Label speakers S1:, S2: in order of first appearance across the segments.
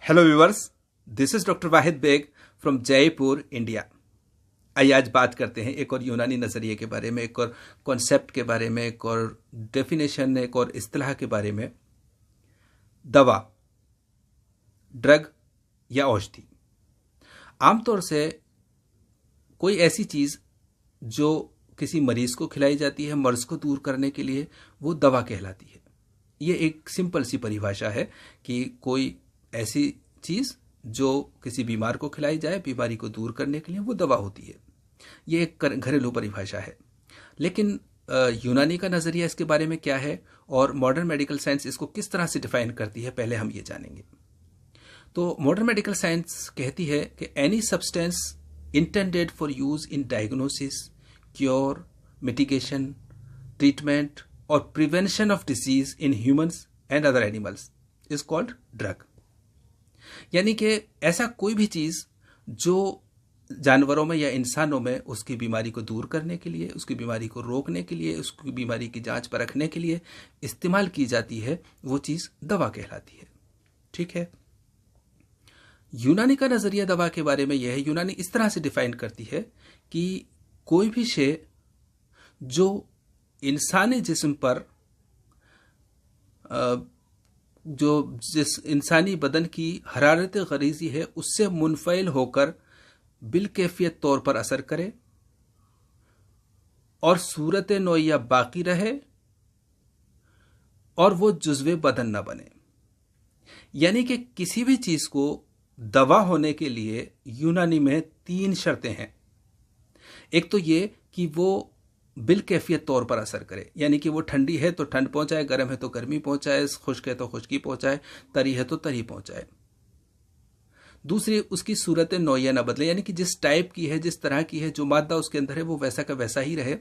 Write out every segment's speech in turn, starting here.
S1: Hello viewers, this is doctor Wahid Baig from Jaipur, India. आइए आज बात करते हैं एक और यूनानी नज़रिए के बारे में, एक और कॉन्सेप्ट के बारे में, एक और डेफिनेशन, एक और इस्तिलाह के बारे में। दवा, ड्रग या औषधि। आमतौर से कोई ऐसी चीज़ जो किसी मरीज को खिलाई जाती है मर्ज को दूर करने के लिए, वो दवा कहलाती है। ये एक सिंपल सी परिभाषा है कि कोई ऐसी चीज जो किसी बीमार को खिलाई जाए बीमारी को दूर करने के लिए, वो दवा होती है। ये एक घरेलू परिभाषा है। लेकिन यूनानी का नजरिया इसके बारे में क्या है और मॉडर्न मेडिकल साइंस इसको किस तरह से डिफाइन करती है, पहले हम ये जानेंगे। तो मॉडर्न मेडिकल साइंस कहती है कि any substance intended for use in diagnosis, cure, mitigation, treatment और prevention of disease in humans and other animals is called drug. यानी कि ऐसा कोई भी चीज जो जानवरों में या इंसानों में उसकी बीमारी को दूर करने के लिए, उसकी बीमारी को रोकने के लिए, उसकी बीमारी की जांच परखने के लिए इस्तेमाल की जाती है, वो चीज दवा कहलाती है। ठीक है। यूनानी का नजरिया दवा के बारे में यह है, यूनानी इस तरह से डिफाइन करती है कि कोई भी शे जो इंसानी जिस्म पर जो जिस इंसानी बदन की हरारत गरीजी है उससे मुनफैल होकर बिलकैफियत तौर पर असर करे और सूरत नौइया बाकी रहे और वो जुज़्वे बदन न बने। यानी कि किसी भी चीज को दवा होने के लिए यूनानी में 3 शर्तें हैं। एक तो ये कि वो बिलकैफियत तौर पर असर करे, यानी कि वो ठंडी है तो ठंड पहुंचाए, गर्म है तो गर्मी पहुंचाए, खुश्क है तो खुश्की पहुंचाए, तरी है तो तरी पहुंचाए। दूसरी, उसकी सूरत नौइया न बदले, यानी कि जिस टाइप की है, जिस तरह की है, जो मादा उसके अंदर है वो वैसा का वैसा ही रहे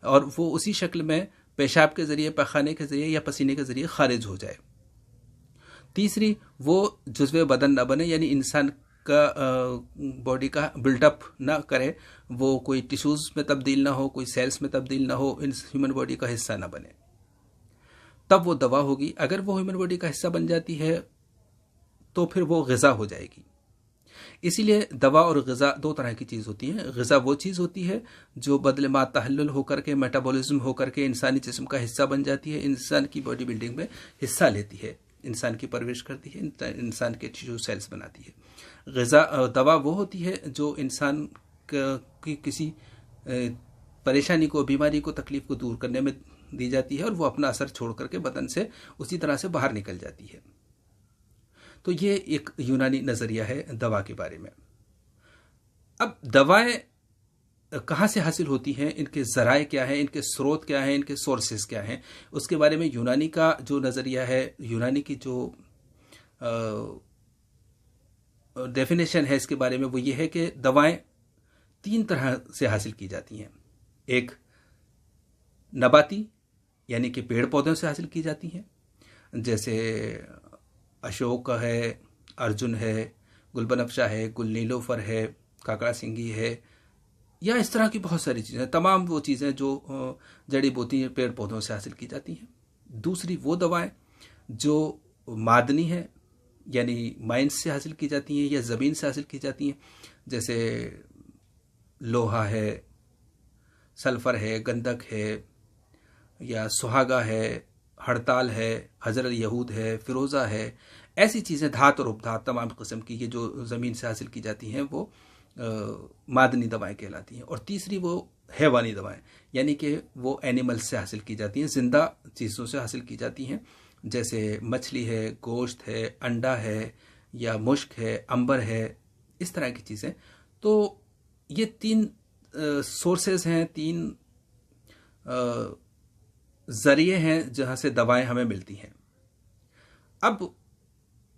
S1: और वो उसी शक्ल में पेशाब के जरिए, पैखाने के जरिए या पसीने के जरिए खारिज हो जाए। तीसरी, वो जुज़्वे बदन न बने, यानी इंसान का बॉडी का बिल्टअप ना करे, वो कोई टिश्यूज में तब्दील ना हो, कोई सेल्स में तब्दील ना हो, इन ह्यूमन बॉडी का हिस्सा ना बने, तब वो दवा होगी। अगर वो ह्यूमन बॉडी का हिस्सा बन जाती है तो फिर वो ग़िज़ा हो जाएगी। इसीलिए दवा और ग़िज़ा 2 तरह की चीज़ होती है। ग़िज़ा वो चीज़ होती है जो बदले मा तहल्लुल होकर के, मेटाबॉलिज्म होकर के इंसानी जिस्म का हिस्सा बन जाती है, इंसान की बॉडी बिल्डिंग में हिस्सा लेती है, इंसान की परवरिश करती है, इंसान के टिश्यू सेल्स बनाती है। दवा वो होती है जो इंसान की किसी परेशानी को, बीमारी को, तकलीफ को दूर करने में दी जाती है और वो अपना असर छोड़ करके बदन से उसी तरह से बाहर निकल जाती है। तो ये एक यूनानी नजरिया है दवा के बारे में। अब दवाएं कहाँ से हासिल होती हैं, इनके ज़राए क्या हैं, इनके स्रोत क्या हैं, इनके सोर्सेज क्या हैं, उसके बारे में यूनानी का जो नज़रिया है, यूनानी की जो डेफिनेशन है इसके बारे में, वो ये है कि दवाएं 3 तरह से हासिल की जाती हैं। एक नबाती, यानी कि पेड़ पौधों से हासिल की जाती हैं, जैसे अशोक है, अर्जुन है, गुलबनफ्शा है, गुल नीलोफर है, काकड़ा सिंगी है, या इस तरह की बहुत सारी चीज़ें, तमाम वो चीज़ें जो जड़ी बूटी पेड़ पौधों से हासिल की जाती हैं। दूसरी वो दवाएं जो मादनी है, यानी माइंस से हासिल की जाती हैं या ज़मीन से हासिल की जाती हैं, जैसे लोहा है, सल्फ़र है, गंधक है, या सुहागा है, हड़ताल है, हजर यहूद है, फिरोज़ा है। ऐसी चीज़ें, धात और उपधात तमाम किस्म की ये जो ज़मीन से हासिल की जाती हैं वो मादनी दवाएं कहलाती हैं। और तीसरी वो हैवानी दवाएं, यानी कि वो एनिमल्स से हासिल की जाती हैं, जिंदा चीज़ों से हासिल की जाती हैं, जैसे मछली है, गोश्त है, अंडा है, या मुश्क है, अंबर है, इस तरह की चीज़ें। तो ये 3 सोर्सेज हैं, 3 ज़रिए हैं जहाँ से दवाएं हमें मिलती हैं। अब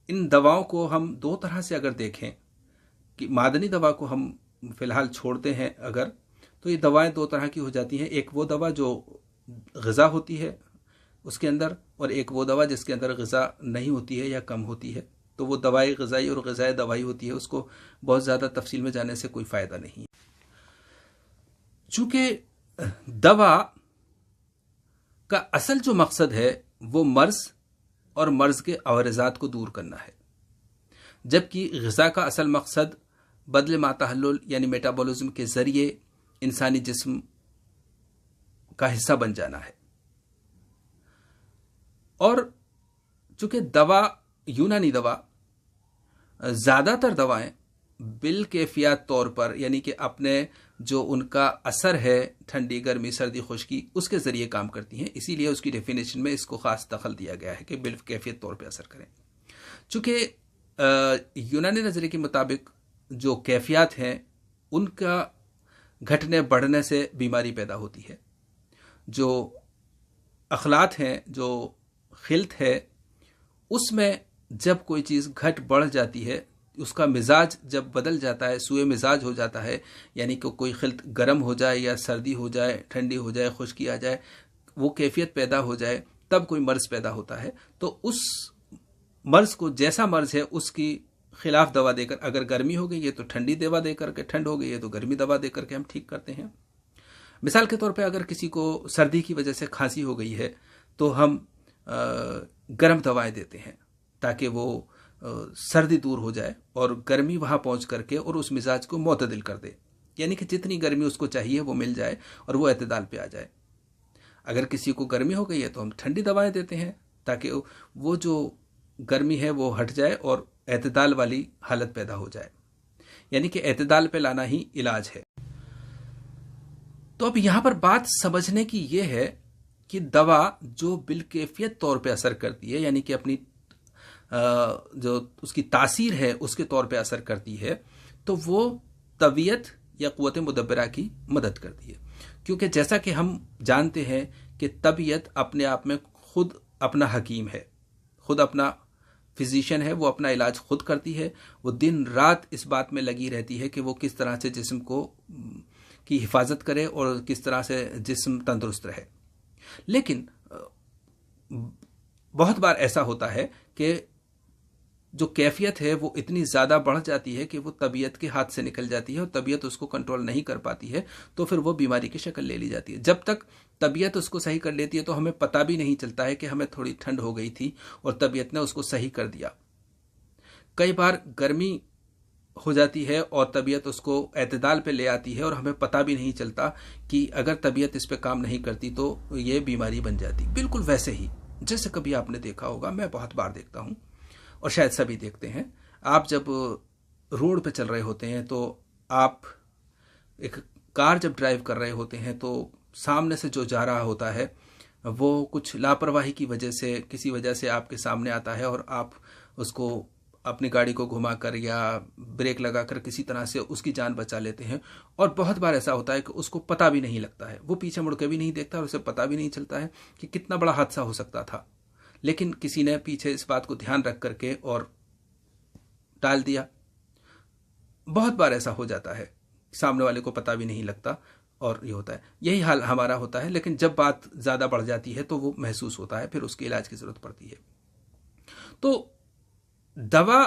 S1: इन दवाओं को हम 2 तरह से अगर देखें कि मादनी दवा को हम फिलहाल छोड़ते हैं अगर, तो ये दवाएं 2 तरह की हो जाती हैं। एक वो दवा जो ग़िज़ा होती है उसके अंदर, और एक वो दवा जिसके अंदर ग़िज़ा नहीं होती है या कम होती है। तो वो दवाई ग़िज़ाई और ग़िज़ाई दवाई होती है, उसको बहुत ज़्यादा तफसील में जाने से कोई फ़ायदा नहीं। चूँकि दवा का असल जो मकसद है वो मर्ज़ और मर्ज़ के अवरज़ात को दूर करना है। जबकि ग़िज़ा का असल मकसद बदले मातहल्लुल यानी मेटाबॉलिज्म के ज़रिए इंसानी जिस्म का हिस्सा बन जाना है। और चूंकि दवा, यूनानी दवा, ज़्यादातर दवाएं बिल कैफियत तौर पर यानी कि अपने जो उनका असर है ठंडी, गर्मी, सर्दी, खुश्की, उसके ज़रिए काम करती हैं। इसीलिए उसकी डेफिनेशन में इसको ख़ास दखल दिया गया है कि बिल कैफियत तौर पर असर करें। चूँकि यूनानी नज़रिए के मुताबिक जो कैफियत हैं उनका घटने बढ़ने से बीमारी पैदा होती है। जो अखलात हैं, जो खिल्त है, उसमें जब कोई चीज़ घट बढ़ जाती है, उसका मिजाज जब बदल जाता है, सुए मिजाज हो जाता है, यानी कि कोई खिल्त गर्म हो जाए या सर्दी हो जाए, ठंडी हो जाए, खुश्की आ जाए, वो कैफियत पैदा हो जाए, तब कोई मर्ज़ पैदा होता है। तो उस मर्ज़ को, जैसा मर्ज़ है उसकी खिलाफ दवा देकर, अगर गर्मी हो गई है तो ठंडी दवा देकर के, ठंड हो गई है तो गर्मी दवा देकर के हम ठीक करते हैं। मिसाल के तौर पे अगर किसी को सर्दी की वजह से खांसी हो गई है तो हम गर्म दवाएं देते हैं ताकि वो सर्दी दूर हो जाए और गर्मी वहाँ पहुँच करके और उस मिजाज को मुतदिल कर दे, यानी कि जितनी गर्मी उसको चाहिए वो मिल जाए और वो एतदाल पे आ जाए। अगर किसी को गर्मी हो गई है तो हम ठंडी दवाएं देते हैं ताकि वो जो गर्मी है वो हट जाए और एतदाल वाली हालत पैदा हो जाए, यानी कि एतदाल पे लाना ही इलाज है। तो अब यहां पर बात समझने की यह है कि दवा जो बिलकैफियत तौर पे असर करती है, यानी कि अपनी जो उसकी तासीर है उसके तौर पे असर करती है, तो वो तबीयत या क़ुव्वत मुदब्बिरा की मदद करती है। क्योंकि जैसा कि हम जानते हैं कि तबीयत अपने आप में खुद अपना हकीम है, खुद अपना फिजिशियन है, वो अपना इलाज खुद करती है। वो दिन रात इस बात में लगी रहती है कि वो किस तरह से जिस्म को की हिफाजत करे और किस तरह से जिस्म तंदुरुस्त रहे। लेकिन बहुत बार ऐसा होता है कि जो कैफियत है वो इतनी ज़्यादा बढ़ जाती है कि वो तबीयत के हाथ से निकल जाती है और तबीयत उसको कंट्रोल नहीं कर पाती है, तो फिर वो बीमारी की शक्ल ले ली जाती है। जब तक तबीयत उसको सही कर लेती है तो हमें पता भी नहीं चलता है कि हमें थोड़ी ठंड हो गई थी और तबीयत ने उसको सही कर दिया। कई बार गर्मी हो जाती है और तबीयत उसको एतदाल पे ले आती है और हमें पता भी नहीं चलता कि अगर तबीयत इस पे काम नहीं करती तो ये बीमारी बन जाती। बिल्कुल वैसे ही जैसे कभी आपने देखा होगा, मैं बहुत बार देखता हूँ और शायद सभी देखते हैं, आप जब रोड पे चल रहे होते हैं तो आप एक कार जब ड्राइव कर रहे होते हैं तो सामने से जो जा रहा होता है वो कुछ लापरवाही की वजह से, किसी वजह से आपके सामने आता है और आप उसको अपनी गाड़ी को घुमाकर या ब्रेक लगाकर किसी तरह से उसकी जान बचा लेते हैं। और बहुत बार ऐसा होता है कि उसको पता भी नहीं लगता है, वो पीछे मुड़ के भी नहीं देखता और उसे पता भी नहीं चलता है कि कितना बड़ा हादसा हो सकता था, लेकिन किसी ने पीछे इस बात को ध्यान रख करके और टाल दिया। बहुत बार ऐसा हो जाता है, सामने वाले को पता भी नहीं लगता और ये होता है। यही हाल हमारा होता है, लेकिन जब बात ज़्यादा बढ़ जाती है तो वो महसूस होता है, फिर उसके इलाज की ज़रूरत पड़ती है। तो दवा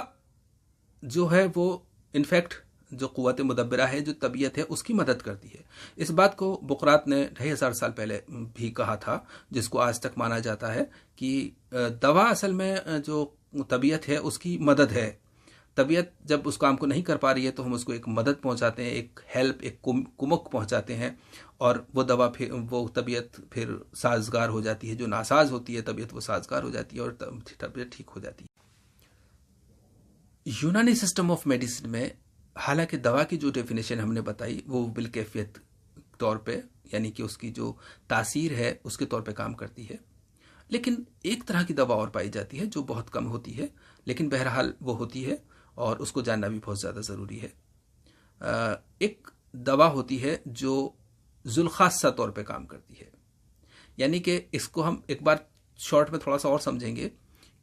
S1: जो है वो इनफैक्ट जो क़ुव्वत मुदब्बिरा है, जो तबीयत है, उसकी मदद करती है। इस बात को बुकरात ने 2500 साल पहले भी कहा था, जिसको आज तक माना जाता है कि दवा असल में जो तबीयत है उसकी मदद है। तबीयत जब उस काम को नहीं कर पा रही है तो हम उसको एक मदद पहुंचाते हैं, एक हेल्प, एक कुमक पहुंचाते हैं और वो दवा फिर, वो तबीयत फिर साजगार हो जाती है। जो नासाज होती है तबीयत, वो साजगार हो जाती है और तबीयत ठीक हो जाती है। यूनानी सिस्टम ऑफ मेडिसिन में हालांकि दवा की जो डेफिनेशन हमने बताई वो बिलकैफियत तौर पे, यानी कि उसकी जो तासीर है उसके तौर पे काम करती है, लेकिन एक तरह की दवा और पाई जाती है जो बहुत कम होती है, लेकिन बहरहाल वो होती है और उसको जानना भी बहुत ज़्यादा ज़रूरी है। एक दवा होती है जो जुल्खासा तौर पे काम करती है, यानी कि इसको हम एक बार शॉर्ट में थोड़ा सा और समझेंगे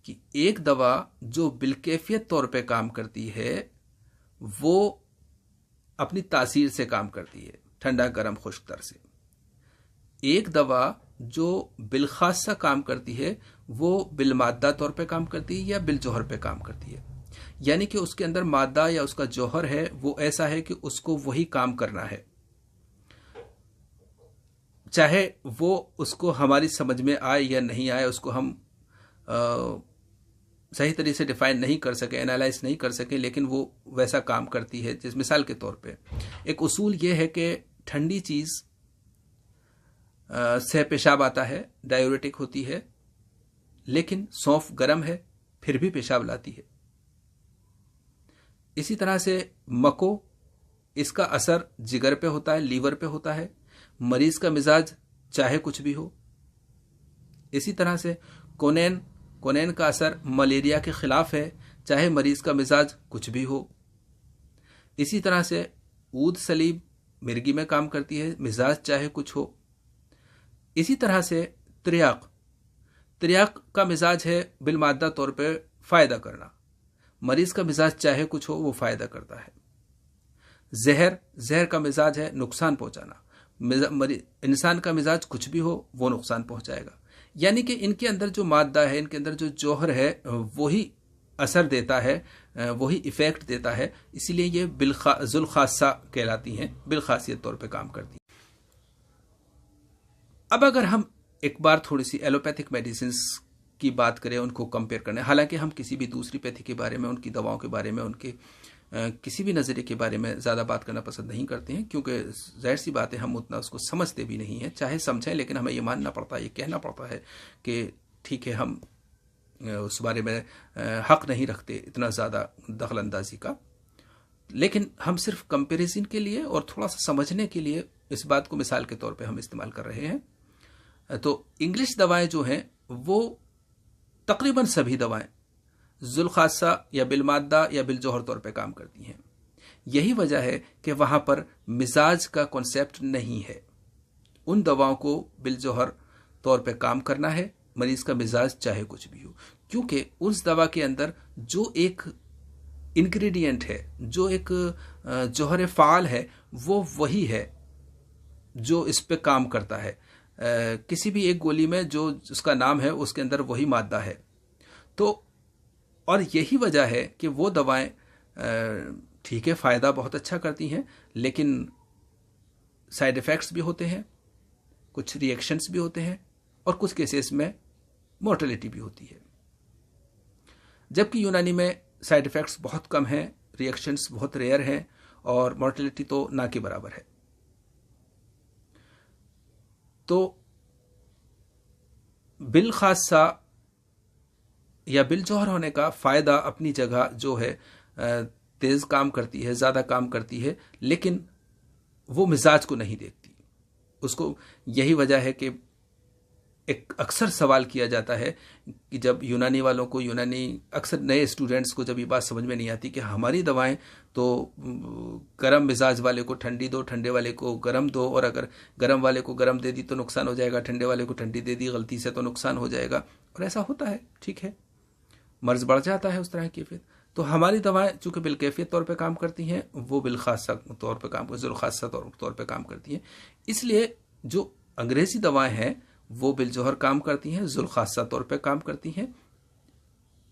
S1: कि एक दवा जो बिलकैफियत तौर पे काम करती है वो अपनी तासीर से काम करती है, ठंडा, गर्म, खुश्क तर से। एक दवा जो बिलखासा काम करती है वो बिलमादा तौर पे काम करती है या बिलजौहर पे काम करती है, यानी कि उसके अंदर मादा या उसका जौहर है वो ऐसा है कि उसको वही काम करना है, चाहे वो उसको हमारी समझ में आए या नहीं आए, उसको हम सही तरीके से डिफाइन नहीं कर सके, एनालाइज नहीं कर सके, लेकिन वो वैसा काम करती है। जिस मिसाल के तौर पे एक उसूल ये है कि ठंडी चीज़ से पेशाब आता है, डायूरेटिक होती है, लेकिन सौंफ गर्म है फिर भी पेशाब लाती है। इसी तरह से मको, इसका असर जिगर पे होता है, लीवर पे होता है, मरीज का मिजाज चाहे कुछ भी हो। इसी तरह से कोनेन का असर मलेरिया के खिलाफ है, चाहे मरीज का मिजाज कुछ भी हो। इसी तरह से ऊद सलीब मिर्गी में काम करती है, मिजाज चाहे कुछ हो। इसी तरह से त्रियाक का मिजाज है बिलमादा तौर पे फायदा करना, मरीज का मिजाज चाहे कुछ हो वो फायदा करता है। जहर का मिजाज है नुकसान पहुंचाना, इंसान का मिजाज कुछ भी हो वो नुकसान पहुंचाएगा। यानी कि इनके अंदर जो मादा है, इनके अंदर जो जौहर है, वही असर देता है, वही इफेक्ट देता है। इसीलिए ये जुल्खासा कहलाती हैं, बिलखासियत तौर पे काम करती हैं। अब अगर हम एक बार थोड़ी सी एलोपैथिक मेडिसिन की बात करें, उनको कंपेयर करने, हालांकि हम किसी भी दूसरी पैथी के बारे में, उनकी दवाओं के बारे में, उनके किसी भी नज़रिए के बारे में ज़्यादा बात करना पसंद नहीं करते हैं, क्योंकि जाहिर सी बात है हम उतना उसको समझते भी नहीं हैं। चाहे समझें, लेकिन हमें ये मानना पड़ता है, ये कहना पड़ता है कि ठीक है, हम उस बारे में हक नहीं रखते इतना ज़्यादा दखल अंदाजी का। लेकिन हम सिर्फ कंपेरिजन के लिए और थोड़ा सा समझने के लिए इस बात को मिसाल के तौर पे हम इस्तेमाल कर रहे हैं। तो इंग्लिश दवाएं जो हैं वो तकरीबन सभी दवाएं जुल्खासा या बिलमादा या बिलजौहर तौर पे काम करती हैं। यही वजह है कि वहां पर मिजाज का कॉन्सेप्ट नहीं है। उन दवाओं को बिलजौहर तौर पे काम करना है, मरीज का मिजाज चाहे कुछ भी हो, क्योंकि उस दवा के अंदर जो एक इंग्रेडिएंट है, जो एक जौहर फाल है, वो वही है जो इस पे काम करता है। किसी भी एक गोली में जो उसका नाम है उसके अंदर वही मादा है। तो और यही वजह है कि वो दवाएं ठीक है फ़ायदा बहुत अच्छा करती हैं, लेकिन साइड इफ़ेक्ट्स भी होते हैं, कुछ रिएक्शंस भी होते हैं, और कुछ केसेस में मोर्टेलिटी भी होती है। जबकि यूनानी में साइड इफ़ेक्ट्स बहुत कम हैं, रिएक्शंस बहुत रेयर हैं, और मोर्टेलिटी तो ना के बराबर है। तो बिल खासा या बिल जौहर होने का फ़ायदा अपनी जगह जो है, तेज़ काम करती है, ज़्यादा काम करती है, लेकिन वो मिजाज को नहीं देखती उसको। यही वजह है कि एक अक्सर सवाल किया जाता है कि जब यूनानी वालों को, अक्सर नए स्टूडेंट्स को जब ये बात समझ में नहीं आती कि हमारी दवाएं तो गर्म मिजाज वाले को ठंडी दो, ठंडे वाले को गर्म दो, और अगर गर्म वाले को गर्म दे दी तो नुकसान हो जाएगा, ठंडे वाले को ठंडी दे दी गलती से तो नुकसान हो जाएगा। और ऐसा होता है, ठीक है, मर्ज बढ़ जाता है उस तरह की कैफियत। तो हमारी दवाएं चूंकि बिलकैफियत तौर पे काम करती हैं, वो बिलखासा तौर पे काम, जुल्खासा तौर पे काम करती हैं। इसलिए जो अंग्रेजी दवाएं हैं वो बिलजौहर काम करती हैं, जुल्खासा तौर पे काम करती हैं।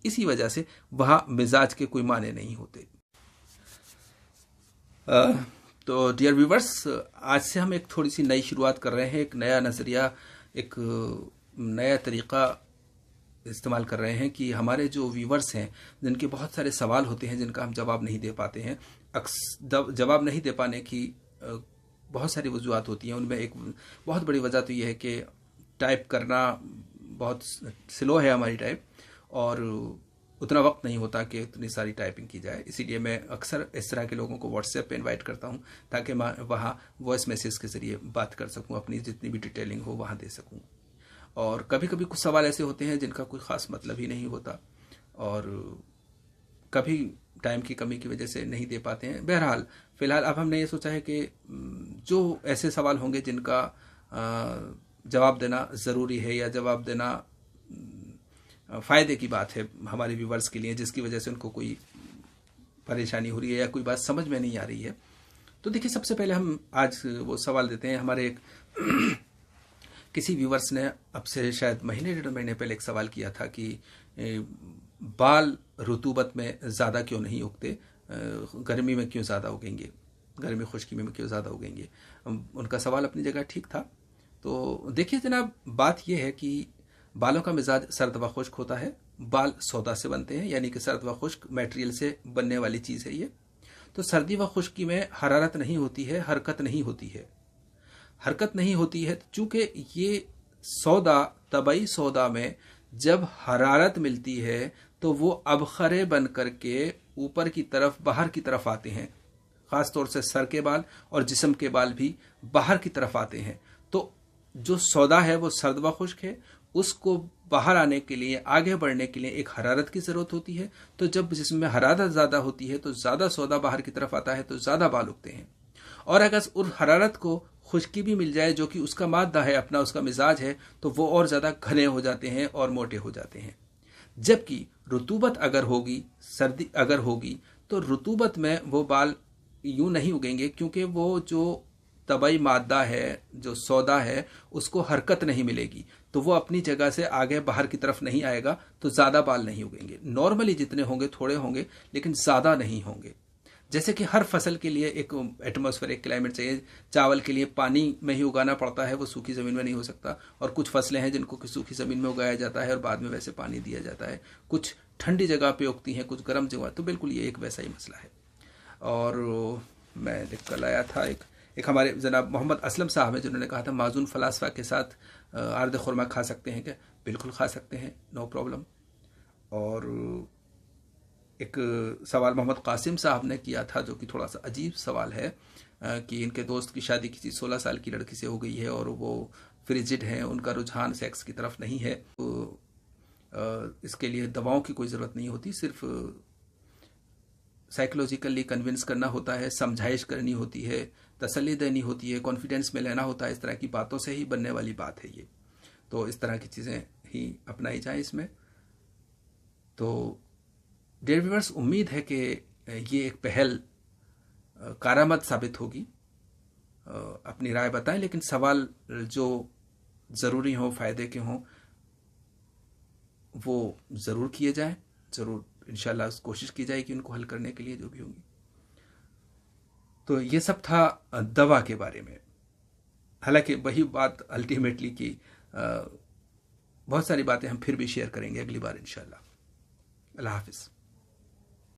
S1: इसी वजह से वहां मिजाज के कोई माने नहीं होते। तो डियर व्यूवर्स, आज से हम एक थोड़ी सी नई शुरुआत कर रहे हैं, एक नया नज़रिया, एक नया तरीक़ा इस्तेमाल कर रहे हैं कि हमारे जो व्यूवर्स हैं, जिनके बहुत सारे सवाल होते हैं जिनका हम जवाब नहीं दे पाते हैं। जवाब नहीं दे पाने की बहुत सारी वजूहत होती हैं। उनमें एक बहुत बड़ी वजह तो यह है कि टाइप करना बहुत स्लो है हमारी टाइप, और उतना वक्त नहीं होता कि इतनी सारी टाइपिंग की जाए। इसीलिए मैं अक्सर इस तरह के लोगों को व्हाट्सएप पे इनवाइट करता हूं, ताकि मैं वहाँ वॉइस मैसेज के ज़रिए बात कर सकूं, अपनी जितनी भी डिटेलिंग हो वहाँ दे सकूं। और कभी कभी कुछ सवाल ऐसे होते हैं जिनका कोई ख़ास मतलब ही नहीं होता, और कभी टाइम की कमी की वजह से नहीं दे पाते हैं। बहरहाल फ़िलहाल अब हमने ये सोचा है कि जो ऐसे सवाल होंगे जिनका जवाब देना ज़रूरी है, या जवाब देना फ़ायदे की बात है हमारे व्यूवर्स के लिए, जिसकी वजह से उनको कोई परेशानी हो रही है या कोई बात समझ में नहीं आ रही है। तो देखिए, सबसे पहले हम आज वो सवाल देते हैं। हमारे एक किसी व्यूवर्स ने अब से शायद महीने 1.5 महीने पहले एक सवाल किया था कि बाल रुतूबत में ज़्यादा क्यों नहीं उगते, गर्मी में क्यों ज़्यादा उगेंगे, गर्मी खुश्की में क्यों ज़्यादा उगेंगे। उनका सवाल अपनी जगह ठीक था। तो देखिए जनाब, बात यह है कि बालों का मिजाज सर्द व खुश्क होता है, बाल सौदा से बनते हैं, यानी कि सर्द व खुश्क मटेरियल से बनने वाली चीज़ है ये। तो सर्दी व खुश्की में हरारत नहीं होती है, हरकत नहीं होती है। हरकत नहीं होती है चूंकि ये सौदा, तबई सौदा में जब हरारत मिलती है तो वो अबखरे बन करके ऊपर की तरफ, बाहर की तरफ आते हैं। खास तौर से सर के बाल और जिस्म के बाल भी बाहर की तरफ आते हैं। तो जो सौदा है वो सर्द व खुश्क है, उसको बाहर आने के लिए, आगे बढ़ने के लिए एक हरारत की जरूरत होती है। तो जब जिस्म में हरारत ज्यादा होती है तो ज्यादा सौदा बाहर की तरफ आता है, तो ज्यादा बाल उगते हैं। और अगर उस हरारत को खुश्की भी मिल जाए, जो कि उसका मादा है, अपना उसका मिजाज है, तो वो और ज्यादा घने हो जाते हैं और मोटे हो जाते हैं। जबकि रुतूबत अगर होगी, सर्दी अगर होगी, तो रुतूबत में वो बाल यूं नहीं उगेंगे, क्योंकि वो जो तबई मादा है, जो सौदा है, उसको हरकत नहीं मिलेगी, तो वो अपनी जगह से आगे बाहर की तरफ नहीं आएगा, तो ज्यादा बाल नहीं उगेंगे। नॉर्मली जितने होंगे थोड़े होंगे, लेकिन ज्यादा नहीं होंगे। जैसे कि हर फसल के लिए एक एटमॉस्फेयर, एक क्लाइमेट चाहिए। चावल के लिए पानी में ही उगाना पड़ता है, वो सूखी ज़मीन में नहीं हो सकता। और कुछ फसलें हैं जिनको कि सूखी ज़मीन में उगाया जाता है और बाद में वैसे पानी दिया जाता है। कुछ ठंडी जगह पे उगती हैं, कुछ गर्म जगह। तो बिल्कुल ये एक वैसा ही मसला है। और मैं लिख कर लाया था, एक हमारे जनाब मोहम्मद असलम साहब हैं, जिन्होंने कहा था माजून फलासफा के साथ आर्द खुरमा खा सकते हैं क्या? बिल्कुल खा सकते हैं, नो प्रॉब्लम। और एक सवाल मोहम्मद कासिम साहब ने किया था, जो कि थोड़ा सा अजीब सवाल है, कि इनके दोस्त की शादी किसी 16 साल की लड़की से हो गई है और वो फ्रिजिड हैं, उनका रुझान सेक्स की तरफ नहीं है। तो इसके लिए दवाओं की कोई ज़रूरत नहीं होती, सिर्फ साइकोलॉजिकली कन्विंस करना होता है, समझाइश करनी होती है, तसल्ली देनी होती है, कॉन्फिडेंस में लेना होता है। इस तरह की बातों से ही बनने वाली बात है ये। तो इस तरह की चीज़ें ही अपनाई जाए इसमें। तो डियर व्यूअर्स, उम्मीद है कि ये एक पहल कारामद साबित होगी। अपनी राय बताएं, लेकिन सवाल जो ज़रूरी हों, फ़ायदे के हों, वो ज़रूर किए जाएं। ज़रूर इंशाल्लाह कोशिश की जाएगी उनको हल करने के लिए, जो भी होंगी। तो ये सब था दवा के बारे में। हालांकि वही बात अल्टीमेटली की बहुत सारी बातें हम फिर भी शेयर करेंगे अगली बार इंशाल्लाह। अल्लाह हाफिज़।